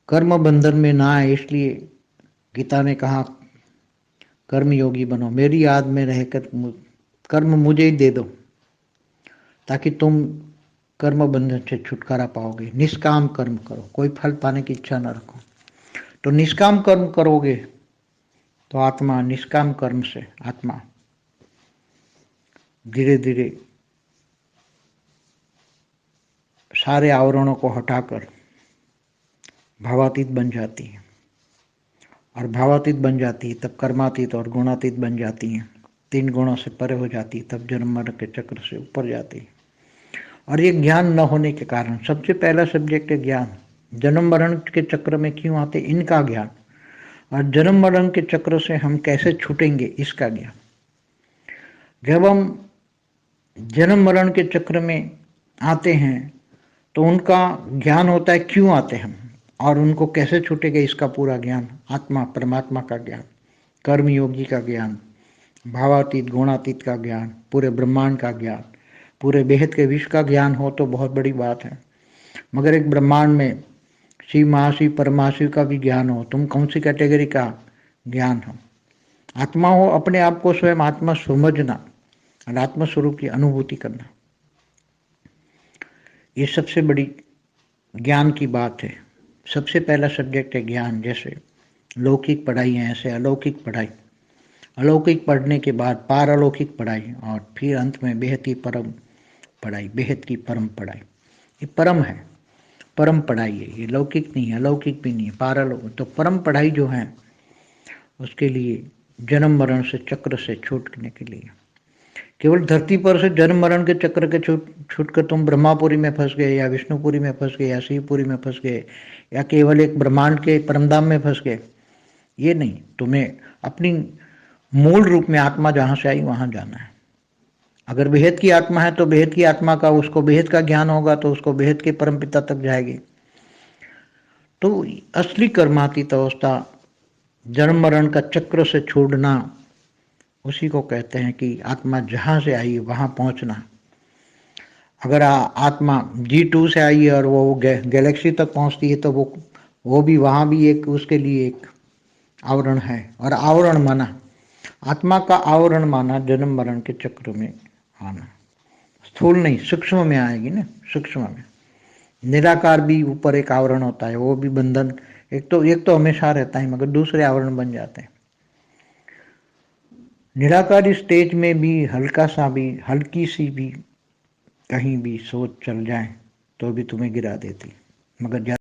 कर्म बंधन में ना आए, इसलिए गीता ने कहा कर्म योगी बनो, मेरी याद में रहकर कर्म मुझे ही दे दो ताकि तुम कर्म बंधन से छुटकारा पाओगे। निष्काम कर्म करो, कोई फल पाने की इच्छा न रखो। तो निष्काम कर्म करोगे तो आत्मा, निष्काम कर्म से आत्मा धीरे धीरे सारे आवरणों को हटाकर भावातीत बन जाती है, और भावातीत बन जाती है तब कर्मातीत और गुणातीत बन जाती है। 3 गुणों से परे हो जाती है, तब जन्म मरण के चक्र से ऊपर जाती है। और ये ज्ञान न होने के कारण सबसे पहला सब्जेक्ट है ज्ञान। जन्म मरण के चक्र में क्यों आते, इनका ज्ञान, और जन्म मरण के चक्र से हम कैसे छूटेंगे, इसका ज्ञान। जब हम जन्म मरण के चक्र में आते हैं तो उनका ज्ञान होता है क्यों आते हम, और उनको कैसे छूटेंगे, इसका पूरा ज्ञान। आत्मा परमात्मा का ज्ञान, कर्मयोगी का ज्ञान, भावातीत गुणातीत का ज्ञान, पूरे ब्रह्मांड का ज्ञान, पूरे बेहद के विश्व का ज्ञान हो तो बहुत बड़ी बात है। मगर एक ब्रह्मांड में शिव महाशिव परमाशिव का भी ज्ञान हो, तुम कौन सी कैटेगरी का ज्ञान हो। आत्मा हो, अपने आप को स्वयं आत्मा समझना और आत्म स्वरूप की अनुभूति करना, ये सबसे बड़ी ज्ञान की बात है। सबसे पहला सब्जेक्ट है ज्ञान। जैसे लौकिक पढ़ाई है, ऐसे अलौकिक पढ़ाई। अलौकिक पढ़ने के बाद पारलौकिक पढ़ाई, और फिर अंत में बेहद की परम पढ़ाई, बेहद की परम पढ़ाई। ये परम है, परम पढ़ाई है, ये लौकिक नहीं है, अलौकिक भी नहीं है, पारलौकिक। तो परम पढ़ाई जो है उसके लिए जन्म मरण से चक्र से छूटने के लिए, केवल धरती पर से जन्म मरण के चक्र के छूट कर तुम ब्रह्मापुरी में फंस गए, या विष्णुपुरी में फंस गए, या शिवपुरी में फंस गए, या केवल एक ब्रह्मांड के परमधाम में फंस गए, ये नहीं। तुम्हें अपनी मूल रूप में आत्मा जहां से आई वहां जाना है। अगर बेहद की आत्मा है तो बेहद की आत्मा का, उसको बेहद का ज्ञान होगा तो उसको बेहद के परम पिता तक जाएगी। तो असली कर्मातीत अवस्था, जन्म मरण का चक्र से छोड़ना, उसी को कहते हैं कि आत्मा जहां से आई वहां पहुंचना। अगर आत्मा G2 से आई है और वो गैलेक्सी तक पहुंचती है तो वो भी, वहां भी एक उसके लिए एक आवरण है। और आवरण माना, आत्मा का आवरण माना जन्म मरण के चक्र में आना। स्थूल नहीं, सूक्ष्म में आएगी ना, सूक्ष्म में। निराकार भी ऊपर एक आवरण होता है, वो भी बंधन, एक तो हमेशा रहता है, मगर दूसरे आवरण बन जाते हैं। निराकारी स्टेज में भी हल्का सा भी, हल्की सी भी कहीं भी सोच चल जाए तो भी तुम्हें गिरा देती, मगर